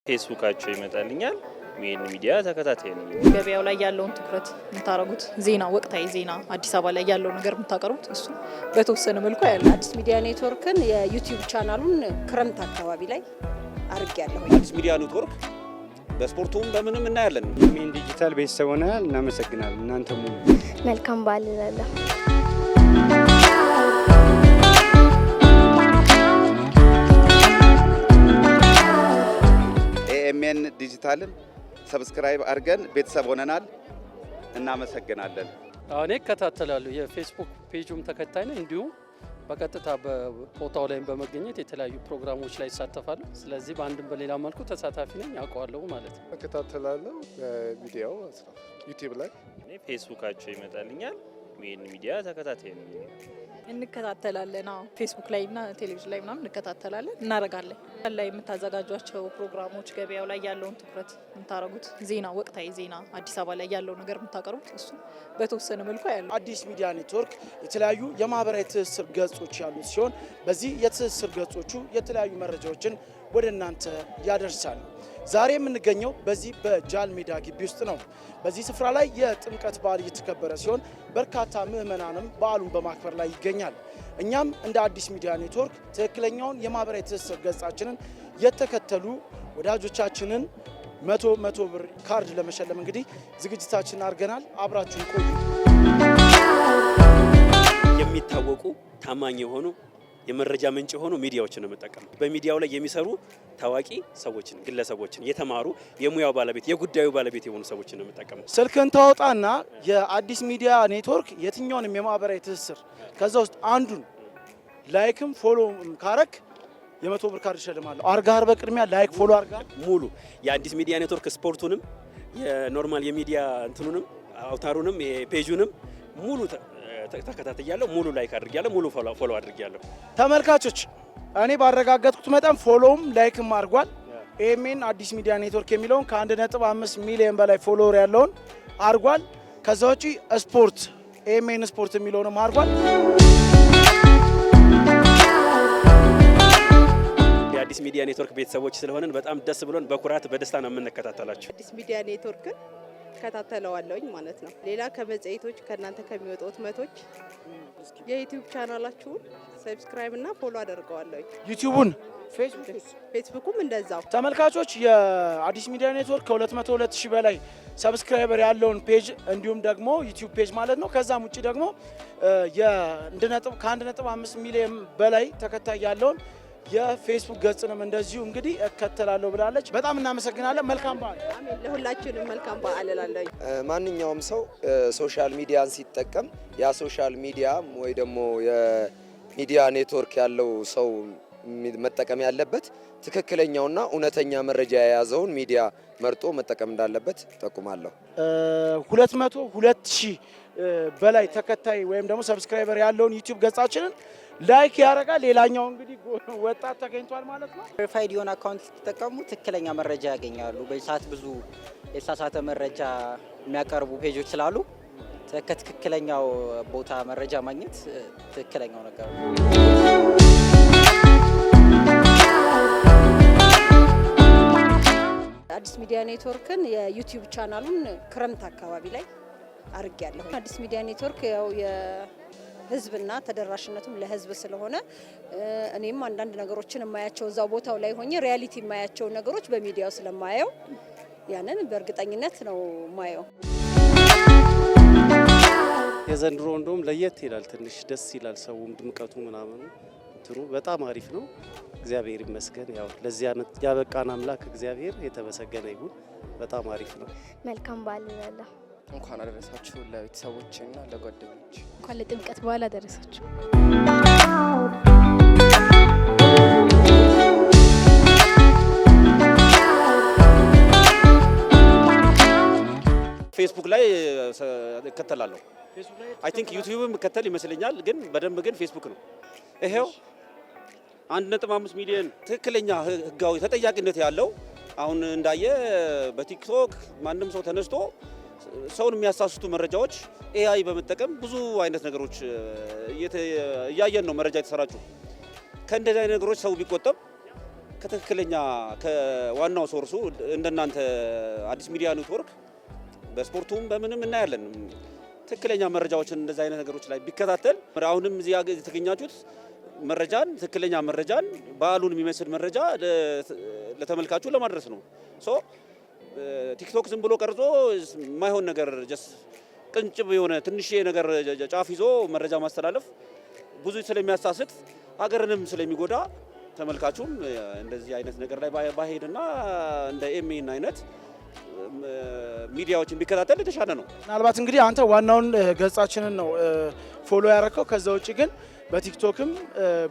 ፌስቡካቸው ይመጣልኛል። ሜን ሚዲያ ተከታታይ ነው። ገበያው ላይ ያለውን ትኩረት የምታረጉት ዜና፣ ወቅታዊ ዜና፣ አዲስ አበባ ላይ ያለው ነገር የምታቀርቡት እሱ በተወሰነ መልኩ ያለ አዲስ ሚዲያ ኔትወርክን የዩቲዩብ ቻናሉን ክረምት አካባቢ ላይ አርጌያለሁ። አዲስ ሚዲያ ኔትወርክ በስፖርቱም በምንም እናያለን። ሜን ዲጂታል ቤተሰብ ሆነናል። እናመሰግናለን። እናንተ ሙሉ መልካም በዓል እላለሁ። ኤኤምኤን ዲጂታልን ሰብስክራይብ አድርገን ቤተሰብ ሆነናል። እናመሰግናለን። እኔ እከታተላለሁ። የፌስቡክ ፔጁም ተከታይ ነኝ። እንዲሁም በቀጥታ በቦታው ላይ በመገኘት የተለያዩ ፕሮግራሞች ላይ ይሳተፋሉ። ስለዚህ በአንድም በሌላ መልኩ ተሳታፊ ነኝ፣ አውቀዋለሁ ማለት ነው። እከታተላለሁ። ቪዲዮ ዩቲዩብ ላይ እኔ ፌስቡካቸው ይመጣልኛል። ሜን ሚዲያ ተከታታይ ነው። እንከታተላለን። ፌስቡክ ላይ እና ቴሌቪዥን ላይ ምናምን እንከታተላለን፣ እናረጋለን። ላይ የምታዘጋጇቸው ፕሮግራሞች፣ ገበያው ላይ ያለውን ትኩረት የምታረጉት ዜና፣ ወቅታዊ ዜና፣ አዲስ አበባ ላይ ያለው ነገር የምታቀርቡት እሱ በተወሰነ መልኩ ያለው አዲስ ሚዲያ ኔትወርክ የተለያዩ የማህበራዊ ትስስር ገጾች ያሉት ሲሆን በዚህ የትስስር ገጾቹ የተለያዩ መረጃዎችን ወደ እናንተ ያደርሳል። ዛሬ የምንገኘው በዚህ በጃል ሜዳ ግቢ ውስጥ ነው። በዚህ ስፍራ ላይ የጥምቀት በዓል እየተከበረ ሲሆን በርካታ ምዕመናንም በዓሉን በማክበር ላይ ይገኛል። እኛም እንደ አዲስ ሚዲያ ኔትወርክ ትክክለኛውን የማህበራዊ ትስስር ገጻችንን የተከተሉ ወዳጆቻችንን መቶ ብር ካርድ ለመሸለም እንግዲህ ዝግጅታችንን አድርገናል። አብራችሁን ቆዩ። የሚታወቁ ታማኝ የሆኑ የመረጃ ምንጭ የሆኑ ሚዲያዎችን ነው የምጠቀመው። በሚዲያው ላይ የሚሰሩ ታዋቂ ሰዎችን፣ ግለሰቦችን፣ የተማሩ የሙያው ባለቤት የጉዳዩ ባለቤት የሆኑ ሰዎችን ነው የምጠቀመው። ስልክን ታወጣና የአዲስ ሚዲያ ኔትወርክ የትኛውንም የማህበራዊ ትስስር ከዛ ውስጥ አንዱን ላይክም ፎሎ ካረክ የ100 ብር ካርድ እሸልማለሁ። አርጋር በቅድሚያ ላይክ ፎሎ አርጋር ሙሉ የአዲስ ሚዲያ ኔትወርክ ስፖርቱንም የኖርማል የሚዲያ እንትኑንም አውታሩንም የፔጁንም ሙሉ ተከታትያለሁ። ሙሉ ላይክ አድርጊያለሁ። ሙሉ ፎሎ አድርጊያለሁ። ተመልካቾች እኔ ባረጋገጥኩት መጠን ፎሎውም ላይክም አድርጓል። ኤኤምኤን አዲስ ሚዲያ ኔትወርክ የሚለውን ከ1.5 ሚሊዮን በላይ ፎሎወር ያለውን አድርጓል። ከዛ ውጪ ስፖርት ኤኤምኤን ስፖርት የሚለውንም አድርጓል። የአዲስ ሚዲያ ኔትወርክ ቤተሰቦች ስለሆነን በጣም ደስ ብሎን በኩራት በደስታ ነው የምንከታተላቸው። አዲስ ሚዲያ ኔትወርክን እከታተለዋለሁኝ ማለት ነው። ሌላ ከመጽሔቶች ከእናንተ ከሚወጡ ህትመቶች የዩቲዩብ ቻናላችሁን ሰብስክራይብ እና ፎሎ አደርገዋለሁኝ። ዩቲዩቡን ፌስቡኩም እንደዛው። ተመልካቾች የአዲስ ሚዲያ ኔትወርክ ከ202,000 በላይ ሰብስክራይበር ያለውን ፔጅ እንዲሁም ደግሞ ዩቲዩብ ፔጅ ማለት ነው። ከዛም ውጭ ደግሞ ከ1.5 ሚሊዮን በላይ ተከታይ ያለውን የፌስቡክ ገጽንም እንደዚሁ እንግዲህ እከተላለሁ ብላለች። በጣም እናመሰግናለን። መልካም በዓል። አሜን። ለሁላችንም መልካም በዓል እላለሁ። ማንኛውም ሰው ሶሻል ሚዲያን ሲጠቀም ያ ሶሻል ሚዲያ ወይ ደግሞ የሚዲያ ኔትወርክ ያለው ሰው መጠቀም ያለበት ትክክለኛውና እውነተኛ መረጃ የያዘውን ሚዲያ መርጦ መጠቀም እንዳለበት ጠቁማለሁ። 202,000 በላይ ተከታይ ወይም ደግሞ ሰብስክራይበር ያለውን ዩቲዩብ ገጻችንን ላይክ ያደርጋል። ሌላኛው እንግዲህ ወጣት ተገኝቷል ማለት ነው። ቬሪፋይድ የሆነ አካውንት ሲጠቀሙ ትክክለኛ መረጃ ያገኛሉ። በዚህ ሰዓት ብዙ የተሳሳተ መረጃ የሚያቀርቡ ፔጆች ስላሉ ከትክክለኛው ቦታ መረጃ ማግኘት ትክክለኛው ነገር ነው። አዲስ ሚዲያ ኔትወርክን የዩቲዩብ ቻናሉን ክረምት አካባቢ ላይ አርጌያለሁ። አዲስ ሚዲያ ኔትወርክ ያው ህዝብና ተደራሽነቱም ለህዝብ ስለሆነ እኔም አንዳንድ ነገሮችን የማያቸው እዛው ቦታው ላይ ሆኜ ሪያሊቲ የማያቸው ነገሮች በሚዲያው ስለማየው ያንን በእርግጠኝነት ነው ማየው። የዘንድሮ እንደውም ለየት ይላል፣ ትንሽ ደስ ይላል። ሰውም ድምቀቱ ምናምኑ እንትኑ በጣም አሪፍ ነው። እግዚአብሔር ይመስገን። ያው ለዚህ ዓመት ያበቃን አምላክ እግዚአብሔር የተመሰገነ ይሁን። በጣም አሪፍ ነው። መልካም በዓል እላለሁ። እንኳን አደረሳችሁ ለቤተሰቦችና ለጓደኞች። እንኳን ለጥምቀት በዓል አደረሳችሁ። ፌስቡክ ላይ እከተላለሁ። አይ ቲንክ ዩቲዩብም እከተል ይመስለኛል፣ ግን በደንብ ግን ፌስቡክ ነው። ይሄው 1.5 ሚሊዮን ትክክለኛ ህጋዊ ተጠያቂነት ያለው አሁን እንዳየ በቲክቶክ ማንም ሰው ተነስቶ ሰውን የሚያሳስቱ መረጃዎች ኤአይ በመጠቀም ብዙ አይነት ነገሮች እያየን ነው። መረጃ የተሰራጩ ከእንደዚህ አይነት ነገሮች ሰው ቢቆጠብ ከትክክለኛ ከዋናው ሶርሱ እንደናንተ አዲስ ሚዲያ ኔትወርክ በስፖርቱም በምንም እናያለን። ትክክለኛ መረጃዎችን እንደዚህ አይነት ነገሮች ላይ ቢከታተል አሁንም እዚህ የተገኛችሁት መረጃን ትክክለኛ መረጃን በዓሉን የሚመስል መረጃ ለተመልካቹ ለማድረስ ነው። ሶ ቲክቶክ ዝም ብሎ ቀርጾ የማይሆን ነገር ቅንጭብ የሆነ ትንሽ ነገር ጫፍ ይዞ መረጃ ማስተላለፍ ብዙ ስለሚያሳስት ሀገርንም ስለሚጎዳ ተመልካቹም እንደዚህ አይነት ነገር ላይ ባሄድና እንደ ኤምኤን አይነት ሚዲያዎችን ቢከታተል የተሻለ ነው። ምናልባት እንግዲህ አንተ ዋናውን ገጻችንን ነው ፎሎ ያደረከው። ከዛ ውጭ ግን በቲክቶክም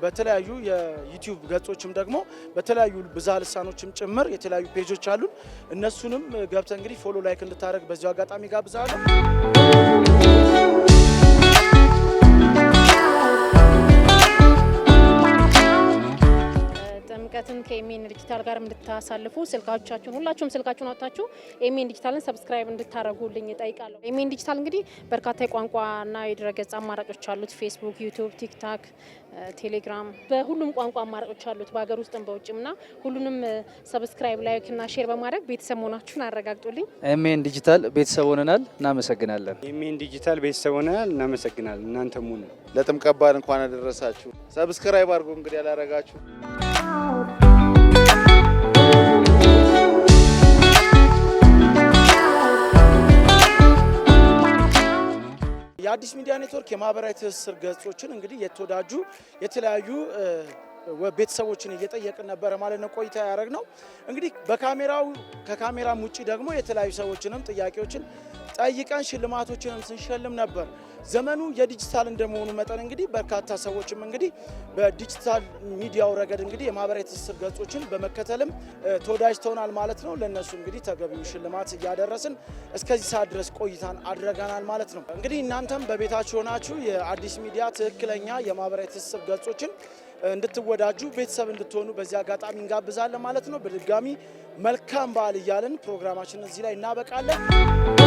በተለያዩ የዩቲዩብ ገጾችም ደግሞ በተለያዩ ብዝሃ ልሳኖችም ጭምር የተለያዩ ፔጆች አሉን። እነሱንም ገብተህ እንግዲህ ፎሎ ላይክ እንድታደርግ በዚሁ አጋጣሚ ጋብዛለሁ። ጥምቀትን ከኤምኤን ዲጂታል ጋር እንድታሳልፉ ስልካቻችሁን ሁላችሁም ስልካችሁን አውጥታችሁ ኤምኤን ዲጂታልን ሰብስክራይብ እንድታደርጉልኝ እጠይቃለሁ። ኤምኤን ዲጂታል እንግዲህ በርካታ የቋንቋና የድረገጽ አማራጮች አሉት። ፌስቡክ፣ ዩቲዩብ፣ ቲክታክ፣ ቴሌግራም በሁሉም ቋንቋ አማራጮች አሉት በሀገር ውስጥም በውጭምና ሁሉንም ሰብስክራይብ ላይክ እና ሼር በማድረግ ቤተሰብ መሆናችሁን አረጋግጡልኝ። ኤምኤን ዲጂታል ቤተሰብ ሆነናል፣ እናመሰግናለን። ኤምኤን ዲጂታል ቤተሰብ ሆነናል፣ እናመሰግናለን። እናንተም ሁኑ። ለጥምቀት በዓል እንኳን አደረሳችሁ። ሰብስክራይብ አድርጉ እንግዲህ ያላረጋችሁ። የአዲስ ሚዲያ ኔትወርክ የማህበራዊ ትስስር ገጾችን እንግዲህ የተወዳጁ የተለያዩ ቤተሰቦችን እየጠየቅን ነበረ ማለት ነው ቆይታ ያደረግነው። እንግዲህ ከካሜራም ውጪ ደግሞ የተለያዩ ሰዎችንም ጥያቄዎችን ጠይቀን ሽልማቶችንም ስንሸልም ነበር። ዘመኑ የዲጂታል እንደመሆኑ መጠን እንግዲህ በርካታ ሰዎችም እንግዲህ በዲጂታል ሚዲያው ረገድ እንግዲህ የማህበራዊ ትስስር ገጾችን በመከተልም ተወዳጅተውናል ማለት ነው። ለነሱ እንግዲህ ተገቢው ሽልማት እያደረስን እስከዚህ ሰዓት ድረስ ቆይታን አድርገናል ማለት ነው። እንግዲህ እናንተም በቤታችሁ ሆናችሁ የአዲስ ሚዲያ ትክክለኛ የማህበራዊ ትስስር ገጾችን እንድትወዳጁ ቤተሰብ እንድትሆኑ በዚህ አጋጣሚ እንጋብዛለን ማለት ነው። በድጋሚ መልካም በዓል እያልን ፕሮግራማችንን እዚህ ላይ እናበቃለን።